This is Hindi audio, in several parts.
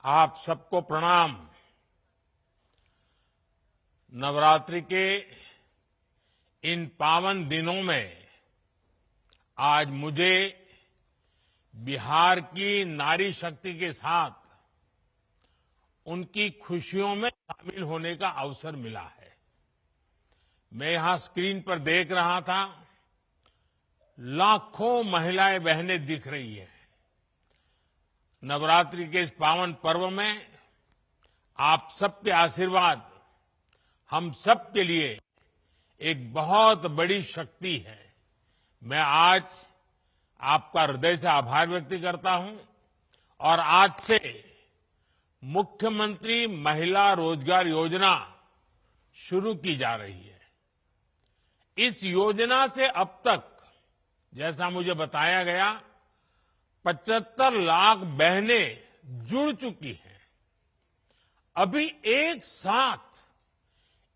आप सबको प्रणाम। नवरात्रि के इन पावन दिनों में आज मुझे बिहार की नारी शक्ति के साथ उनकी खुशियों में शामिल होने का अवसर मिला है। मैं यहां स्क्रीन पर देख रहा था, लाखों महिलाएं बहनें दिख रही हैं। नवरात्रि के इस पावन पर्व में आप सबके आशीर्वाद हम सब के लिए एक बहुत बड़ी शक्ति है। मैं आज आपका हृदय से आभार व्यक्त करता हूं और आज से मुख्यमंत्री महिला रोजगार योजना शुरू की जा रही है। इस योजना से अब तक, जैसा मुझे बताया गया, 75 लाख बहनें जुड़ चुकी हैं। अभी एक साथ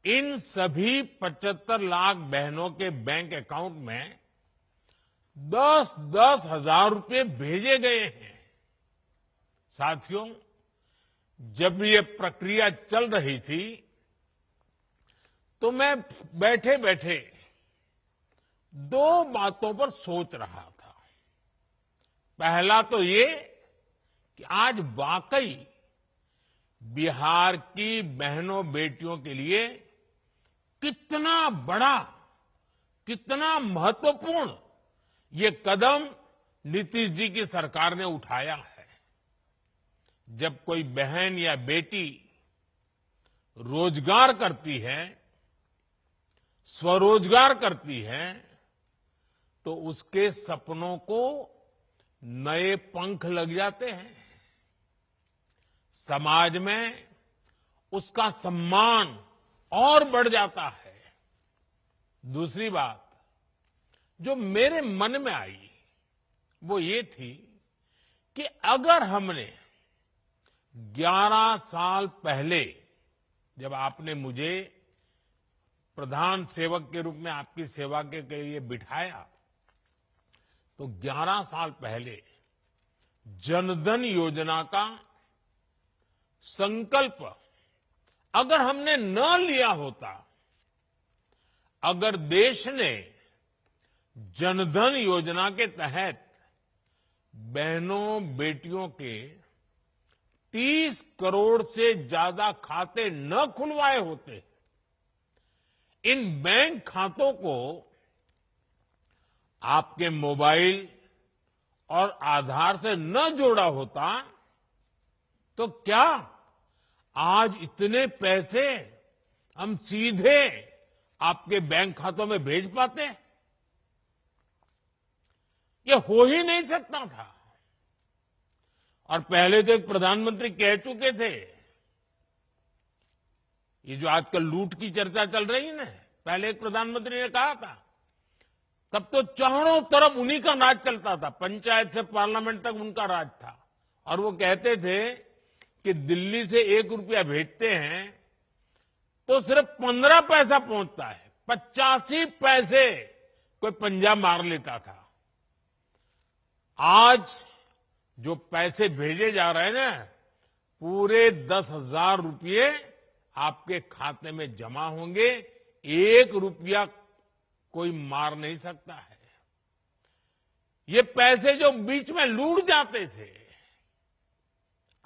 इन सभी 75 लाख बहनों के बैंक अकाउंट में 10-10 हजार रुपए भेजे गए हैं। साथियों, जब ये प्रक्रिया चल रही थी तो मैं बैठे बैठे दो बातों पर सोच रहा था। पहला तो ये कि आज वाकई बिहार की बहनों बेटियों के लिए कितना बड़ा, कितना महत्वपूर्ण ये कदम नीतीश जी की सरकार ने उठाया है। जब कोई बहन या बेटी रोजगार करती है, स्वरोजगार करती है, तो उसके सपनों को नए पंख लग जाते हैं। समाज में उसका सम्मान और बढ़ जाता है। दूसरी बात जो मेरे मन में आई वो ये थी कि अगर हमने 11 साल पहले, जब आपने मुझे प्रधान सेवक के रूप में आपकी सेवा के लिए बिठाया, तो 11 साल पहले जनधन योजना का संकल्प अगर हमने न लिया होता, अगर देश ने जनधन योजना के तहत बहनों बेटियों के 30 करोड़ से ज्यादा खाते न खुलवाए होते, इन बैंक खातों को आपके मोबाइल और आधार से न जोड़ा होता, तो क्या आज इतने पैसे हम सीधे आपके बैंक खातों में भेज पाते? ये हो ही नहीं सकता था। और पहले तो एक प्रधानमंत्री कह चुके थे, ये जो आजकल लूट की चर्चा चल रही है ना, पहले एक प्रधानमंत्री ने कहा था, तब तो चारों तरफ उन्हीं का राज चलता था, पंचायत से पार्लियामेंट तक उनका राज था। और वो कहते थे कि दिल्ली से 1 रुपया भेजते हैं तो सिर्फ 15 पैसा पहुंचता है, 85 पैसे कोई पंजा मार लेता था। आज जो पैसे भेजे जा रहे हैं ना, पूरे 10,000 रुपये आपके खाते में जमा होंगे। 1 रुपया कोई मार नहीं सकता है। ये पैसे जो बीच में लूट जाते थे,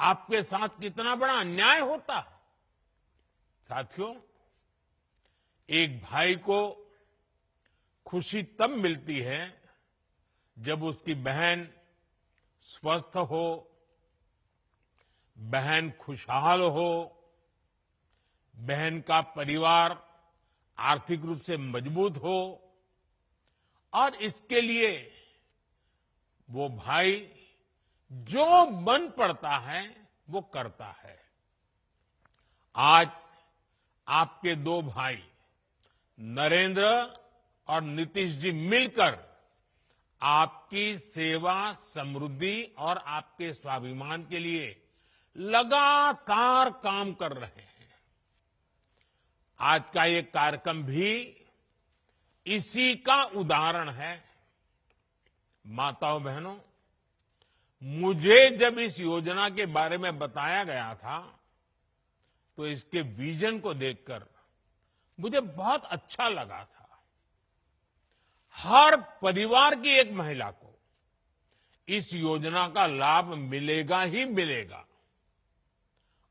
आपके साथ कितना बड़ा अन्याय होता। साथियों, एक भाई को खुशी तब मिलती है जब उसकी बहन स्वस्थ हो, बहन खुशहाल हो, बहन का परिवार आर्थिक रूप से मजबूत हो, और इसके लिए वो भाई जो बन पड़ता है वो करता है। आज आपके 2 भाई नरेंद्र और नीतीश जी मिलकर आपकी सेवा, समृद्धि और आपके स्वाभिमान के लिए लगातार काम कर रहे हैं। आज का ये कार्यक्रम भी इसी का उदाहरण है। माताओं बहनों, मुझे जब इस योजना के बारे में बताया गया था तो इसके विजन को देखकर मुझे बहुत अच्छा लगा था। हर परिवार की एक महिला को इस योजना का लाभ मिलेगा ही मिलेगा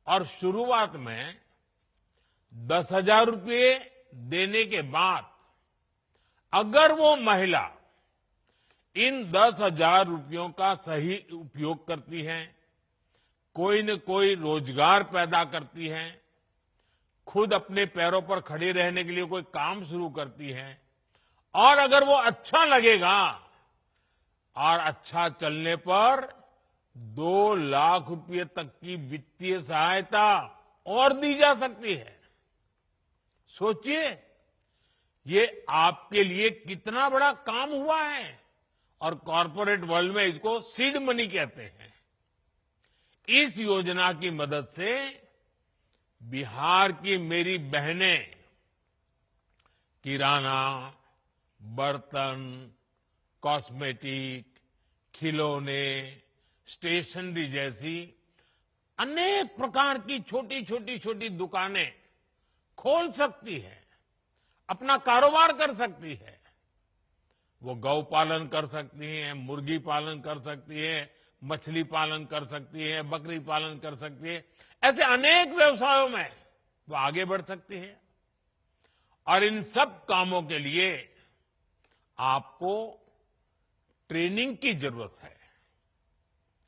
और शुरुआत में 10,000 रुपये देने के बाद अगर वो महिला इन 10,000 रुपयों का सही उपयोग करती है, कोई न कोई रोजगार पैदा करती है, खुद अपने पैरों पर खड़े रहने के लिए कोई काम शुरू करती है और अगर वो अच्छा लगेगा और अच्छा चलने पर 2 लाख रुपए तक की वित्तीय सहायता और दी जा सकती है। सोचिए, ये आपके लिए कितना बड़ा काम हुआ है और कॉर्पोरेट वर्ल्ड में इसको सीड मनी कहते हैं। इस योजना की मदद से बिहार की मेरी बहनें किराना, बर्तन, कॉस्मेटिक, खिलौने, स्टेशनरी जैसी अनेक प्रकार की छोटी दुकानें खोल सकती है, अपना कारोबार कर सकती है। वो गौ पालन कर सकती है, मुर्गी पालन कर सकती है, मछली पालन कर सकती है, बकरी पालन कर सकती है। ऐसे अनेक व्यवसायों में वो आगे बढ़ सकती है और इन सब कामों के लिए आपको ट्रेनिंग की जरूरत है।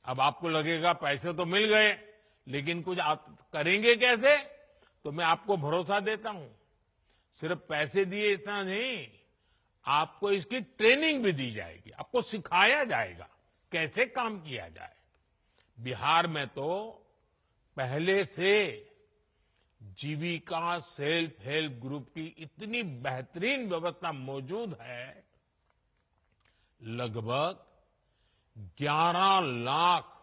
अब आपको लगेगा पैसे तो मिल गए, लेकिन कुछ आप करेंगे कैसे? तो मैं आपको भरोसा देता हूं, सिर्फ पैसे दिए इतना नहीं, आपको इसकी ट्रेनिंग भी दी जाएगी, आपको सिखाया जाएगा कैसे काम किया जाए। बिहार में तो पहले से जीविका सेल्फ हेल्प ग्रुप की इतनी बेहतरीन व्यवस्था मौजूद है, लगभग 11 लाख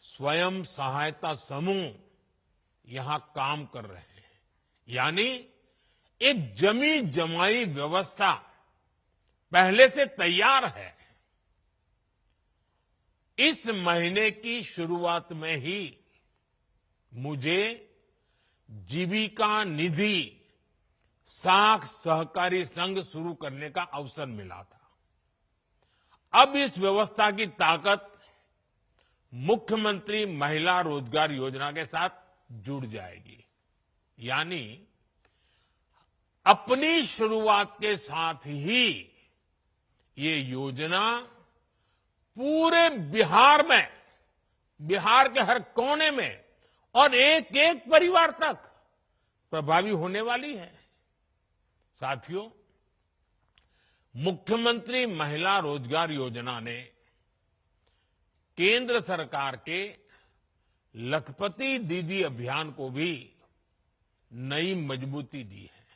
स्वयं सहायता समूह यहां काम कर रहे हैं। यानी एक जमी जमाई व्यवस्था पहले से तैयार है। इस महीने की शुरुआत में ही मुझे जीविका निधि साख सहकारी संघ शुरू करने का अवसर मिला था। अब इस व्यवस्था की ताकत मुख्यमंत्री महिला रोजगार योजना के साथ जुड़ जाएगी। यानी अपनी शुरुआत के साथ ही ये योजना पूरे बिहार में, बिहार के हर कोने में और एक एक परिवार तक प्रभावी होने वाली है। साथियों, मुख्यमंत्री महिला रोजगार योजना ने केंद्र सरकार के लखपति दीदी अभियान को भी नई मजबूती दी है।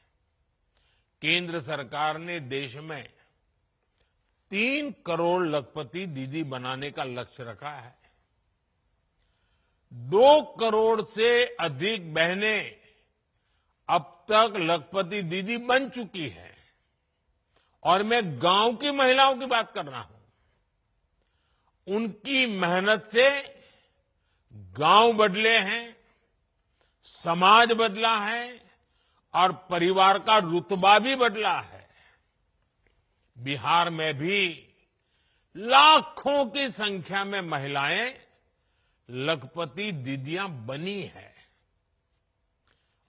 केंद्र सरकार ने देश में 3 करोड़ लखपति दीदी बनाने का लक्ष्य रखा है। 2 करोड़ से अधिक बहनें अब तक लखपति दीदी बन चुकी हैं और मैं गांव की महिलाओं की बात कर रहा हूं। उनकी मेहनत से गांव बदले हैं, समाज बदला है और परिवार का रुतबा भी बदला है। बिहार में भी लाखों की संख्या में महिलाएं लखपति दीदियां बनी है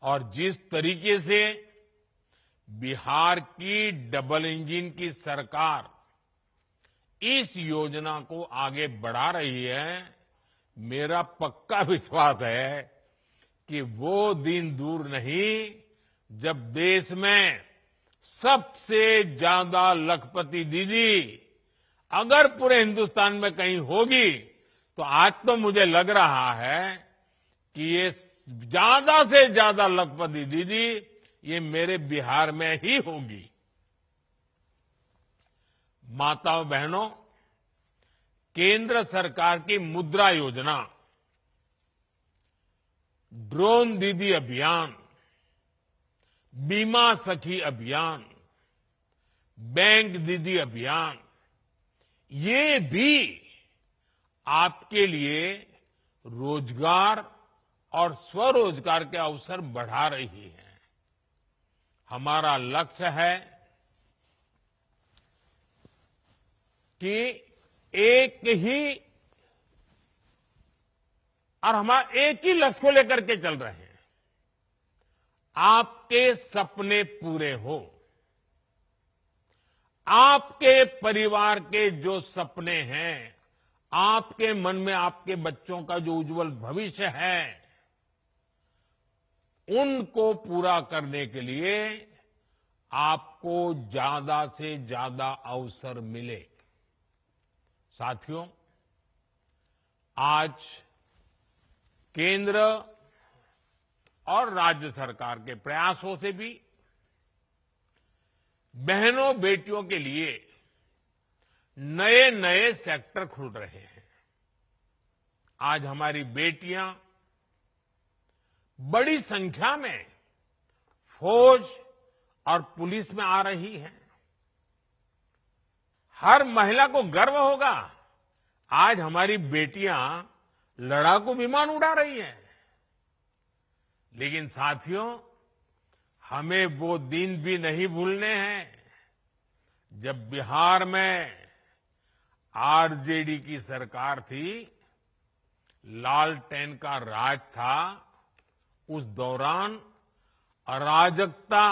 और जिस तरीके से बिहार की डबल इंजन की सरकार इस योजना को आगे बढ़ा रही है, मेरा पक्का विश्वास है कि वो दिन दूर नहीं जब देश में सबसे ज्यादा लखपति दीदी अगर पूरे हिंदुस्तान में कहीं होगी तो आज तो मुझे लग रहा है कि ये ज्यादा से ज्यादा लखपति दीदी ये मेरे बिहार में ही होगी। माताओं बहनों, केंद्र सरकार की मुद्रा योजना, ड्रोन दीदी अभियान, बीमा सखी अभियान, बैंक दीदी अभियान, ये भी आपके लिए रोजगार और स्वरोजगार के अवसर बढ़ा रही है। हमारा लक्ष्य है कि एक ही और हमारा एक ही लक्ष्य को लेकर के चल रहे हैं, आपके सपने पूरे हो। आपके परिवार के जो सपने हैं, आपके मन में आपके बच्चों का जो उज्जवल भविष्य है, उनको पूरा करने के लिए आपको ज्यादा से ज्यादा अवसर मिले। साथियों, आज केंद्र और राज्य सरकार के प्रयासों से भी बहनों बेटियों के लिए नए नए सेक्टर खुल रहे हैं। आज हमारी बेटियां बड़ी संख्या में फौज और पुलिस में आ रही हैं। हर महिला को गर्व होगा, आज हमारी बेटियां लड़ाकू विमान उड़ा रही हैं। लेकिन साथियों, हमें वो दिन भी नहीं भूलने हैं जब बिहार में आरजेडी की सरकार थी, लालटेन का राज था। उस दौरान अराजकता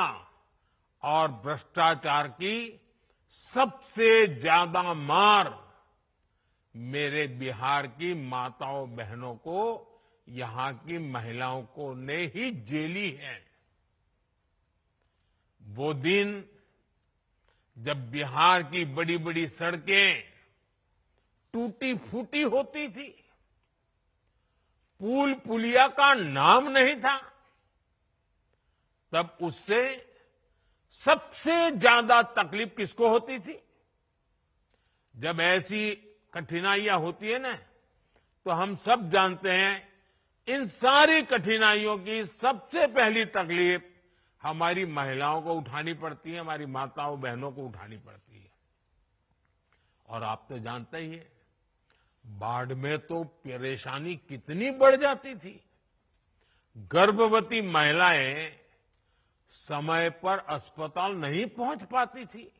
और भ्रष्टाचार की सबसे ज्यादा मार मेरे बिहार की माताओं बहनों को, यहां की महिलाओं को ने ही झेली है। वो दिन जब बिहार की बड़ी बड़ी सड़कें टूटी फूटी होती थी, पुल पुलिया का नाम नहीं था, तब उससे सबसे ज्यादा तकलीफ किसको होती थी? जब ऐसी कठिनाइयां होती है ना, तो हम सब जानते हैं, इन सारी कठिनाइयों की सबसे पहली तकलीफ हमारी महिलाओं को उठानी पड़ती है, हमारी माताओं बहनों को उठानी पड़ती है। और आप तो जानते ही हैं, बाढ़ में तो परेशानी कितनी बढ़ जाती थी। गर्भवती महिलाएं समय पर अस्पताल नहीं पहुंच पाती थी।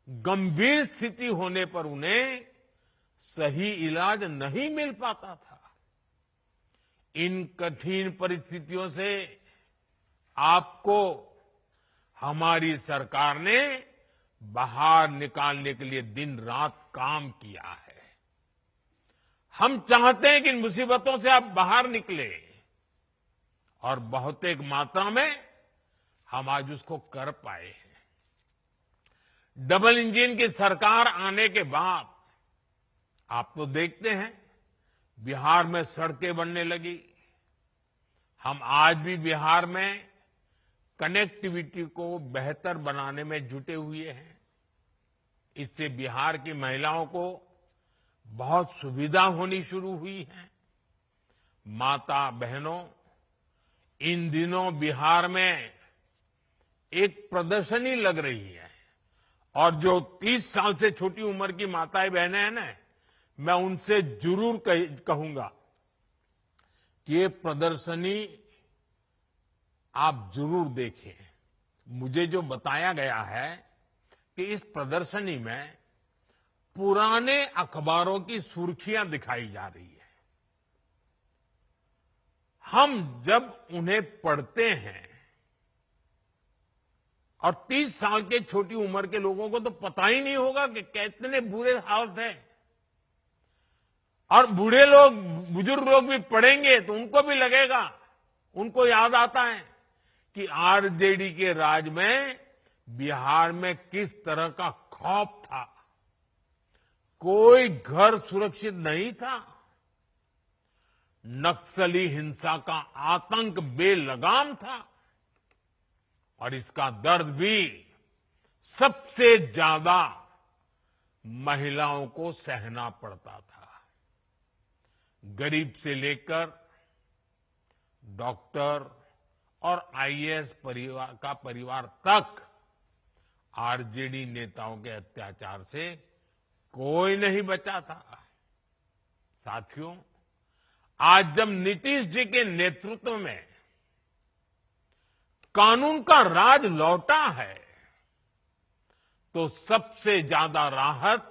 गंभीर स्थिति होने पर उन्हें सही इलाज नहीं मिल पाता था। इन कठिन परिस्थितियों से आपको हमारी सरकार ने बाहर निकालने के लिए दिन रात काम किया है। हम चाहते हैं कि इन मुसीबतों से आप बाहर निकले, और बहुत एक मात्रा में हम आज उसको कर पाए हैं। डबल इंजन की सरकार आने के बाद आप तो देखते हैं, बिहार में सड़कें बनने लगी। हम आज भी बिहार में कनेक्टिविटी को बेहतर बनाने में जुटे हुए हैं। इससे बिहार की महिलाओं को बहुत सुविधा होनी शुरू हुई है। माता बहनों, इन दिनों बिहार में एक प्रदर्शनी लग रही है, और जो 30 साल से छोटी उम्र की माताएं बहनें हैं ना, मैं उनसे जरूर कहूंगा कि ये प्रदर्शनी आप जरूर देखें। मुझे जो बताया गया है कि इस प्रदर्शनी में पुराने अखबारों की सुर्खियां दिखाई जा रही है। हम जब उन्हें पढ़ते हैं, और 30 साल के छोटी उम्र के लोगों को तो पता ही नहीं होगा कि कितने बुरे हाल थे। और बूढ़े लोग, बुजुर्ग लोग भी पढ़ेंगे तो उनको भी लगेगा, उनको याद आता है कि आरजेडी के राज में बिहार में किस तरह का खौफ था। कोई घर सुरक्षित नहीं था। नक्सली हिंसा का आतंक बेलगाम था, और इसका दर्द भी सबसे ज्यादा महिलाओं को सहना पड़ता था। गरीब से लेकर डॉक्टर और आईएएस परिवार तक आरजेडी नेताओं के अत्याचार से कोई नहीं बचा था। साथियों, आज जब नीतीश जी के नेतृत्व में कानून का राज लौटा है, तो सबसे ज्यादा राहत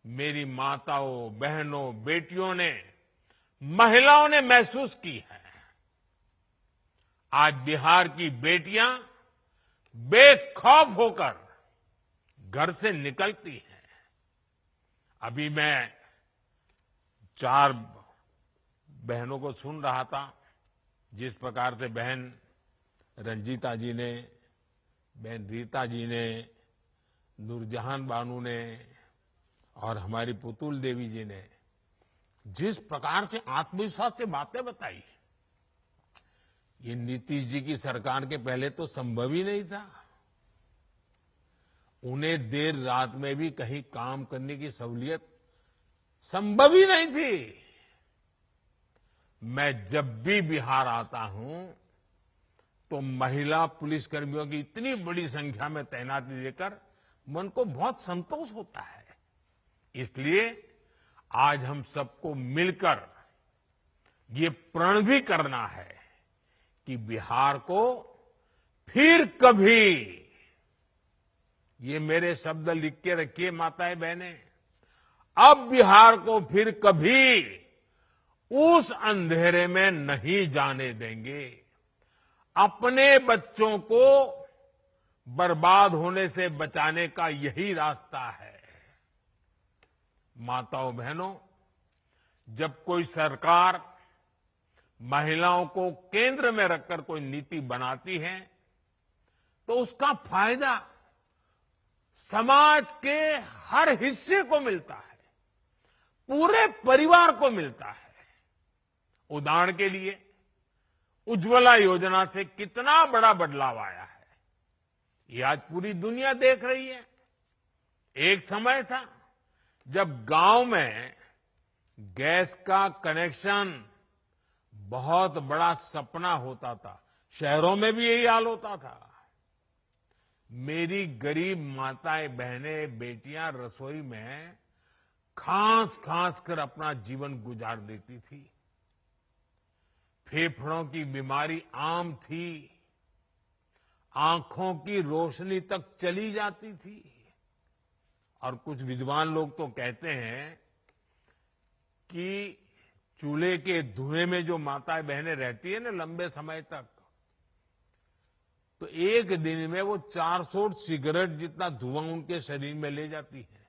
मेरी माताओं, बहनों, बेटियों ने, महिलाओं ने महसूस की है। आज बिहार की बेटियां बेखौफ होकर घर से निकलती हैं। अभी मैं 4 बहनों को सुन रहा था, जिस प्रकार से बहन रंजीता जी ने, बहन रीता जी ने, नूरजहान बानू ने और हमारी पुतुल देवी जी ने जिस प्रकार से आत्मविश्वास से बातें बताई, ये नीतीश जी की सरकार के पहले तो संभव ही नहीं था। उन्हें देर रात में भी कहीं काम करने की सहूलियत संभव ही नहीं थी। मैं जब भी बिहार आता हूं तो महिला पुलिसकर्मियों की इतनी बड़ी संख्या में तैनाती देकर मन को बहुत संतोष होता है। इसलिए आज हम सबको मिलकर ये प्रण भी करना है कि बिहार को फिर कभी, ये मेरे शब्द लिख के रखिए माताएं बहनें, अब बिहार को फिर कभी उस अंधेरे में नहीं जाने देंगे। अपने बच्चों को बर्बाद होने से बचाने का यही रास्ता है। माताओं बहनों, जब कोई सरकार महिलाओं को केंद्र में रखकर कोई नीति बनाती है, तो उसका फायदा समाज के हर हिस्से को मिलता है, पूरे परिवार को मिलता है। उदाहरण के लिए उज्ज्वला योजना से कितना बड़ा बदलाव आया है, ये आज पूरी दुनिया देख रही है। एक समय था जब गांव में गैस का कनेक्शन बहुत बड़ा सपना होता था, शहरों में भी यही हाल होता था। मेरी गरीब माताएं, बहनें, बेटियां रसोई में खांस खांस कर अपना जीवन गुजार देती थी। फेफड़ों की बीमारी आम थी, आंखों की रोशनी तक चली जाती थी। और कुछ विद्वान लोग तो कहते हैं कि चूल्हे के धुएं में जो माताएं बहनें रहती है ना लंबे समय तक, तो एक दिन में वो 400 सिगरेट जितना धुआं उनके शरीर में ले जाती है।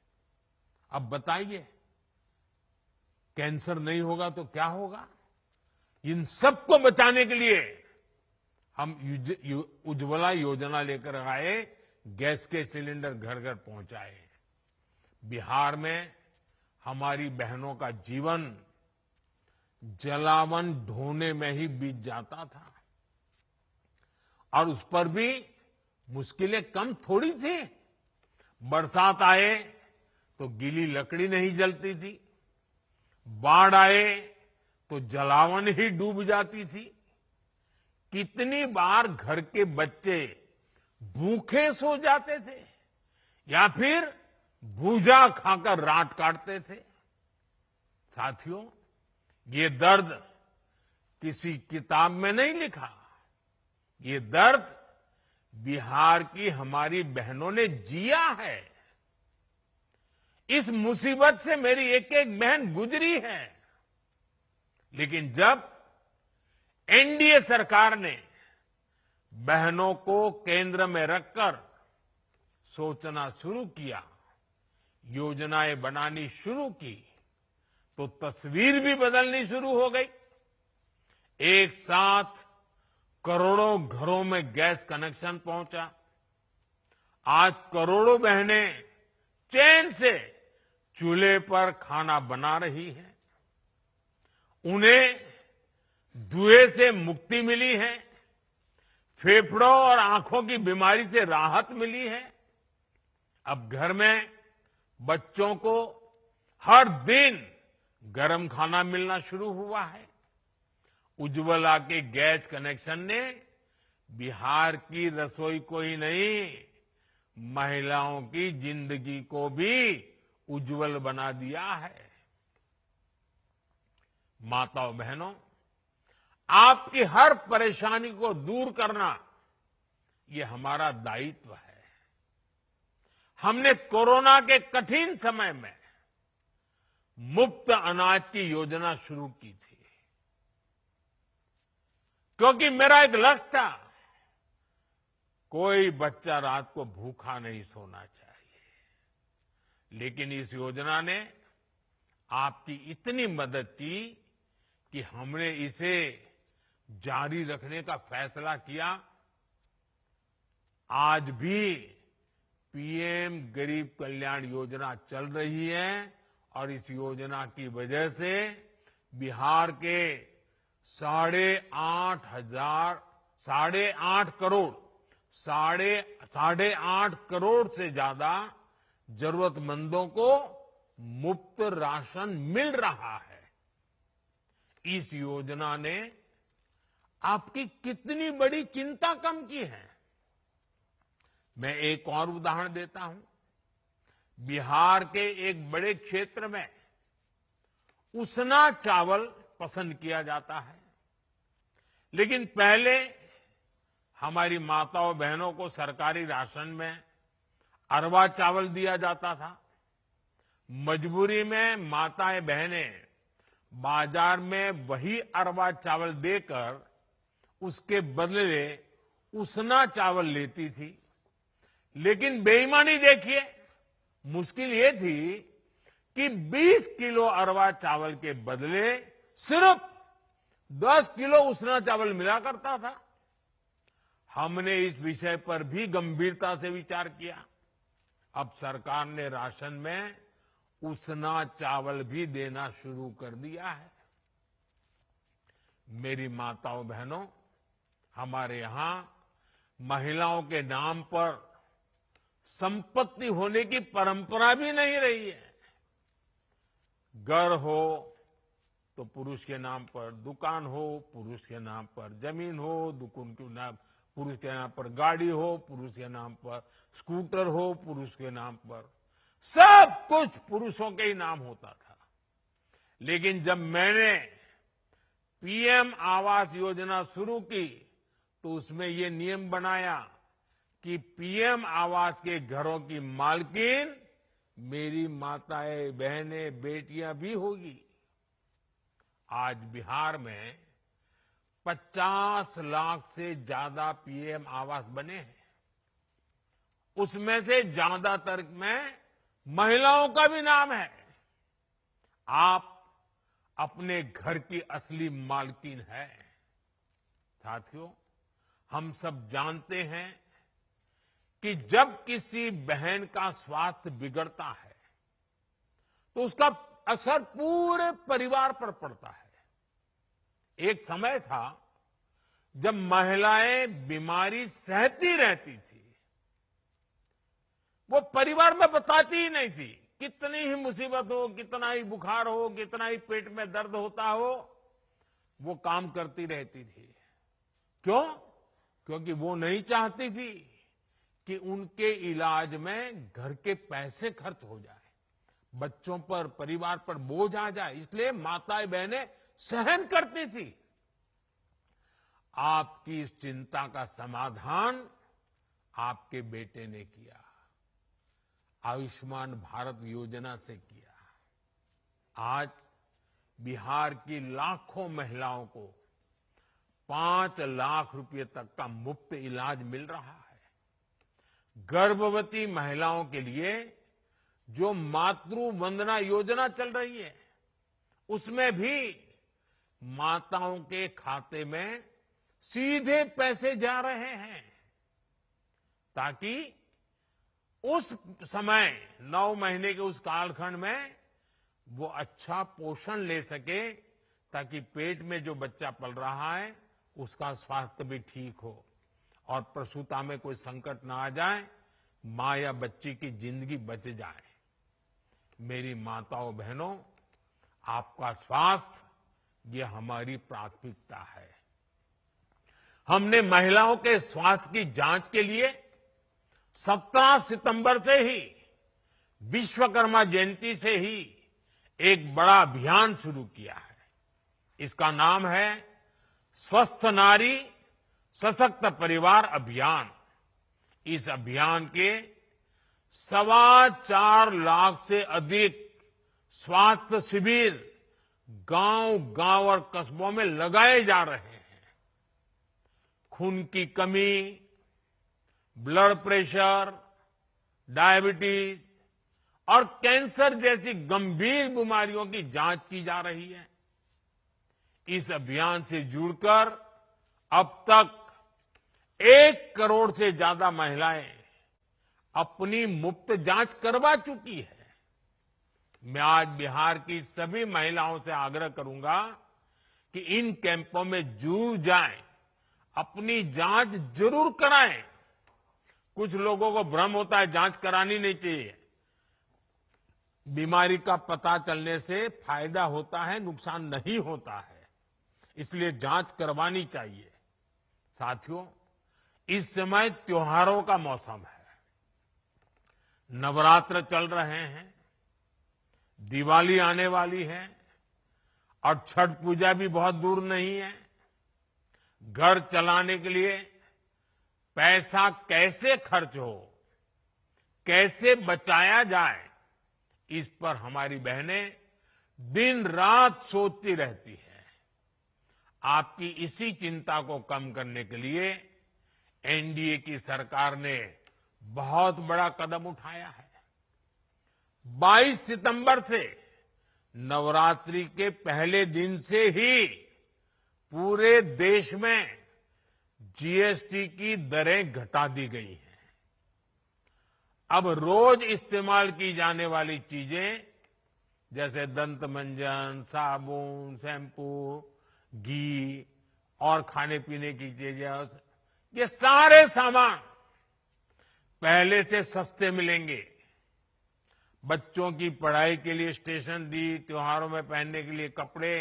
अब बताइए, कैंसर नहीं होगा तो क्या होगा? इन सबको बचाने के लिए हम उज्ज्वला योजना लेकर आए, गैस के सिलेंडर घर घर पहुंचाए। बिहार में हमारी बहनों का जीवन जलावन ढोने में ही बीत जाता था, और उस पर भी मुश्किलें कम थोड़ी थी। बरसात आए तो गीली लकड़ी नहीं जलती थी, बाढ़ आए तो जलावन ही डूब जाती थी। कितनी बार घर के बच्चे भूखे सो जाते थे या फिर भूजा खाकर रात काटते थे। साथियों, ये दर्द किसी किताब में नहीं लिखा, ये दर्द बिहार की हमारी बहनों ने जिया है। इस मुसीबत से मेरी एक एक बहन गुजरी है, लेकिन जब एनडीए सरकार ने बहनों को केंद्र में रखकर सोचना शुरू किया, योजनाएं बनानी शुरू की, तो तस्वीर भी बदलनी शुरू हो गई। एक साथ करोड़ों घरों में गैस कनेक्शन पहुंचा। आज करोड़ों बहनें चैन से चूल्हे पर खाना बना रही हैं। उन्हें धुएं से मुक्ति मिली है, फेफड़ों और आंखों की बीमारी से राहत मिली है। अब घर में बच्चों को हर दिन गर्म खाना मिलना शुरू हुआ है। उज्ज्वला के गैस कनेक्शन ने बिहार की रसोई को ही नहीं, महिलाओं की जिंदगी को भी उज्जवल बना दिया है। माताओं बहनों, आपकी हर परेशानी को दूर करना ये हमारा दायित्व है। हमने कोरोना के कठिन समय में मुफ्त अनाज की योजना शुरू की थी, क्योंकि मेरा एक लक्ष्य था, कोई बच्चा रात को भूखा नहीं सोना चाहिए। लेकिन इस योजना ने आपकी इतनी मदद की कि हमने इसे जारी रखने का फैसला किया। आज भी पीएम गरीब कल्याण योजना चल रही है और इस योजना की वजह से बिहार के 8.5 करोड़ से ज्यादा जरूरतमंदों को मुफ्त राशन मिल रहा है। इस योजना ने आपकी कितनी बड़ी चिंता कम की है। मैं एक और उदाहरण देता हूं। बिहार के एक बड़े क्षेत्र में उसना चावल पसंद किया जाता है, लेकिन पहले हमारी माताओं बहनों को सरकारी राशन में अरवा चावल दिया जाता था। मजबूरी में माताएं बहनें बाजार में वही अरवा चावल देकर उसके बदले उसना चावल लेती थी। लेकिन बेईमानी देखिए, मुश्किल ये थी कि 20 किलो अरवा चावल के बदले सिर्फ 10 किलो उसना चावल मिला करता था। हमने इस विषय पर भी गंभीरता से विचार किया। अब सरकार ने राशन में उसना चावल भी देना शुरू कर दिया है। मेरी माताओं बहनों, हमारे यहां महिलाओं के नाम पर संपत्ति होने की परंपरा भी नहीं रही है। घर हो तो पुरुष के नाम पर, दुकान हो पुरुष के नाम पर, जमीन हो दुकान के नाम पुरुष के नाम पर, गाड़ी हो पुरुष के नाम पर, स्कूटर हो पुरुष के नाम पर, सब कुछ पुरुषों के ही नाम होता था। लेकिन जब मैंने पीएम आवास योजना शुरू की तो उसमें ये नियम बनाया कि पीएम आवास के घरों की मालकिन मेरी माताएं बहनें बेटियां भी होगी। आज बिहार में 50 लाख से ज्यादा पीएम आवास बने हैं। उसमें से ज्यादातर में महिलाओं का भी नाम है। आप अपने घर की असली मालकिन है। साथियों, हम सब जानते हैं कि जब किसी बहन का स्वास्थ्य बिगड़ता है तो उसका असर पूरे परिवार पर पड़ता है। एक समय था जब महिलाएं बीमारी सहती रहती थी, वो परिवार में बताती ही नहीं थी। कितनी ही मुसीबत हो, कितना ही बुखार हो, कितना ही पेट में दर्द होता हो, वो काम करती रहती थी। क्यों? क्योंकि वो नहीं चाहती थी कि उनके इलाज में घर के पैसे खर्च हो जाए, बच्चों पर, परिवार पर बोझ आ जाए। इसलिए माताएं बहनें सहन करती थी। आपकी इस चिंता का समाधान आपके बेटे ने किया, आयुष्मान भारत योजना से किया। आज बिहार की लाखों महिलाओं को 5 लाख रुपए तक का मुफ्त इलाज मिल रहा है। गर्भवती महिलाओं के लिए जो मातृ वंदना योजना चल रही है, उसमें भी माताओं के खाते में सीधे पैसे जा रहे हैं, ताकि उस समय 9 महीने के उस कालखंड में वो अच्छा पोषण ले सके, ताकि पेट में जो बच्चा पल रहा है उसका स्वास्थ्य भी ठीक हो और प्रसूता में कोई संकट ना आ जाए, मां या बच्ची की जिंदगी बच जाए। मेरी माताओं बहनों, आपका स्वास्थ्य ये हमारी प्राथमिकता है। हमने महिलाओं के स्वास्थ्य की जांच के लिए 17 सितंबर से ही, विश्वकर्मा जयंती से ही एक बड़ा अभियान शुरू किया है। इसका नाम है स्वस्थ नारी सशक्त परिवार अभियान। इस अभियान के 4.25 लाख से अधिक स्वास्थ्य शिविर गांव-गांव और कस्बों में लगाए जा रहे हैं। खून की कमी, ब्लड प्रेशर, डायबिटीज और कैंसर जैसी गंभीर बीमारियों की जांच की जा रही है। इस अभियान से जुड़कर अब तक 1 करोड़ से ज्यादा महिलाएं अपनी मुफ्त जांच करवा चुकी है। मैं आज बिहार की सभी महिलाओं से आग्रह करूंगा कि इन कैंपों में जुड़ जाएं, अपनी जांच जरूर कराएं। कुछ लोगों को भ्रम होता है जांच करानी नहीं चाहिए। बीमारी का पता चलने से फायदा होता है, नुकसान नहीं होता है, इसलिए जांच करवानी चाहिए। साथियों, इस समय त्योहारों का मौसम है, नवरात्र चल रहे हैं, दिवाली आने वाली है और छठ पूजा भी बहुत दूर नहीं है। घर चलाने के लिए पैसा कैसे खर्च हो, कैसे बचाया जाए, इस पर हमारी बहनें दिन रात सोचती रहती है। आपकी इसी चिंता को कम करने के लिए एनडीए की सरकार ने बहुत बड़ा कदम उठाया है। 22 सितंबर से नवरात्रि के पहले दिन से ही पूरे देश में जीएसटी की दरें घटा दी गई हैं। अब रोज इस्तेमाल की जाने वाली चीजें जैसे दंत मंजन, साबुन, शैम्पू, घी और खाने पीने की चीजें, ये सारे सामान पहले से सस्ते मिलेंगे। बच्चों की पढ़ाई के लिए स्टेशनरी, त्योहारों में पहनने के लिए कपड़े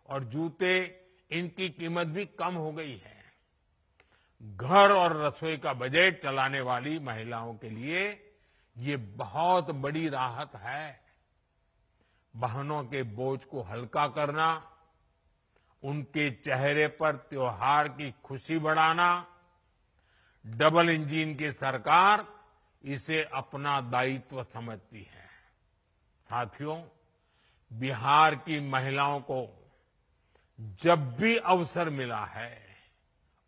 और जूते, इनकी कीमत भी कम हो गई है। घर और रसोई का बजट चलाने वाली महिलाओं के लिए ये बहुत बड़ी राहत है। बहनों के बोझ को हल्का करना, उनके चेहरे पर त्योहार की खुशी बढ़ाना, डबल इंजन की सरकार इसे अपना दायित्व समझती है। साथियों, बिहार की महिलाओं को जब भी अवसर मिला है,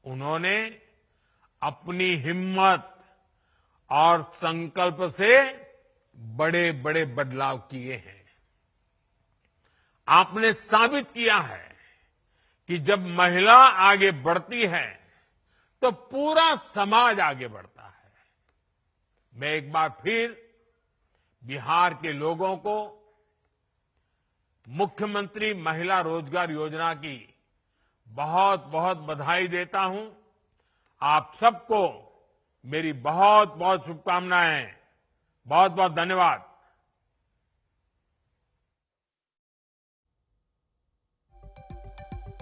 उन्होंने अपनी हिम्मत और संकल्प से बड़े बड़े बदलाव किए हैं। आपने साबित किया है कि जब महिला आगे बढ़ती है तो पूरा समाज आगे बढ़ता है। मैं एक बार फिर बिहार के लोगों को मुख्यमंत्री महिला रोजगार योजना की बहुत बहुत बधाई देता हूं। आप सबको मेरी बहुत बहुत शुभकामनाएं। बहुत बहुत धन्यवाद।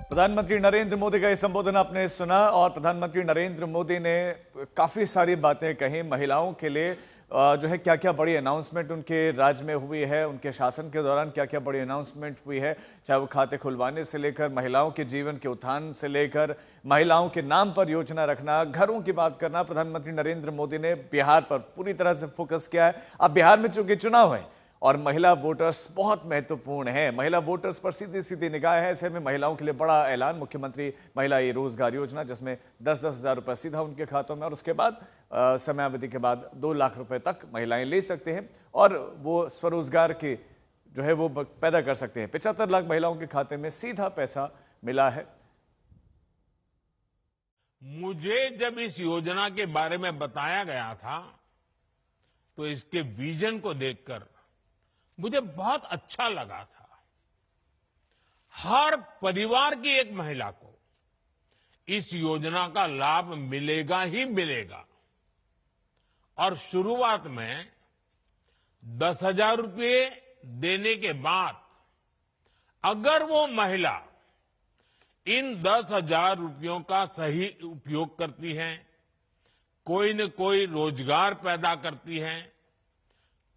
प्रधानमंत्री नरेंद्र मोदी का ये संबोधन आपने सुना और प्रधानमंत्री नरेंद्र मोदी ने काफी सारी बातें कही महिलाओं के लिए। जो है क्या क्या बड़ी अनाउंसमेंट उनके राज्य में हुई है, उनके शासन के दौरान क्या क्या बड़ी अनाउंसमेंट हुई है, चाहे वो खाते खुलवाने से लेकर महिलाओं के जीवन के उत्थान से लेकर महिलाओं के नाम पर योजना रखना, घरों की बात करना। प्रधानमंत्री नरेंद्र मोदी ने बिहार पर पूरी तरह से फोकस किया है। अब बिहार में चूंकि चुनाव है और महिला वोटर्स बहुत महत्वपूर्ण है, महिला वोटर्स पर सीधी सीधी निगाह है। ऐसे में महिलाओं के लिए बड़ा ऐलान, मुख्यमंत्री महिला रोजगार योजना, जिसमें 10-10 हजार रुपये सीधा उनके खातों में और उसके बाद समयावधि के बाद 2 लाख रुपए तक महिलाएं ले सकते हैं और वो स्वरोजगार के जो है वो पैदा कर सकते हैं। 75 लाख महिलाओं के खाते में सीधा पैसा मिला है। मुझे जब इस योजना के बारे में बताया गया था तो इसके विजन को देखकर मुझे बहुत अच्छा लगा था। हर परिवार की एक महिला को इस योजना का लाभ मिलेगा ही मिलेगा और शुरुआत में 10,000 रुपये देने के बाद अगर वो महिला इन 10,000 रुपयों का सही उपयोग करती है, कोई न कोई रोजगार पैदा करती है,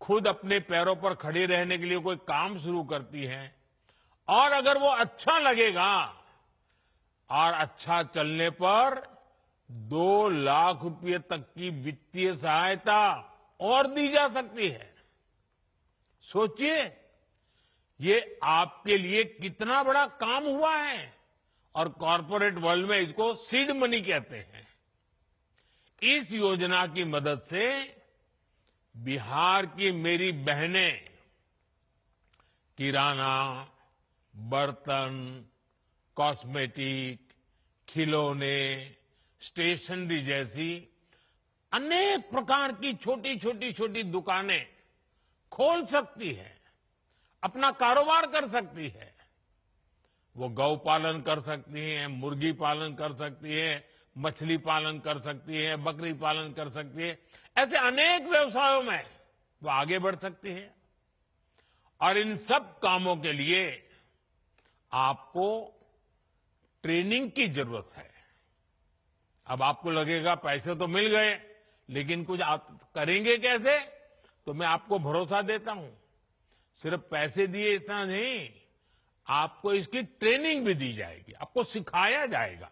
खुद अपने पैरों पर खड़े रहने के लिए कोई काम शुरू करती है और अगर वो अच्छा लगेगा और अच्छा चलने पर 2 लाख रुपए तक की वित्तीय सहायता और दी जा सकती है। सोचिए, ये आपके लिए कितना बड़ा काम हुआ है। और कॉरपोरेट वर्ल्ड में इसको सीड मनी कहते हैं। इस योजना की मदद से बिहार की मेरी बहनें किराना, बर्तन, कॉस्मेटिक, खिलौने, स्टेशनरी जैसी अनेक प्रकार की छोटी दुकानें खोल सकती है, अपना कारोबार कर सकती है। वो गौ पालन कर सकती हैं, मुर्गी पालन कर सकती है, मछली पालन कर सकती है, बकरी पालन कर सकती है। ऐसे अनेक व्यवसायों में वो आगे बढ़ सकती है। और इन सब कामों के लिए आपको ट्रेनिंग की जरूरत है। अब आपको लगेगा पैसे तो मिल गए, लेकिन कुछ आप करेंगे कैसे? तो मैं आपको भरोसा देता हूं, सिर्फ पैसे दिए इतना नहीं, आपको इसकी ट्रेनिंग भी दी जाएगी, आपको सिखाया जाएगा।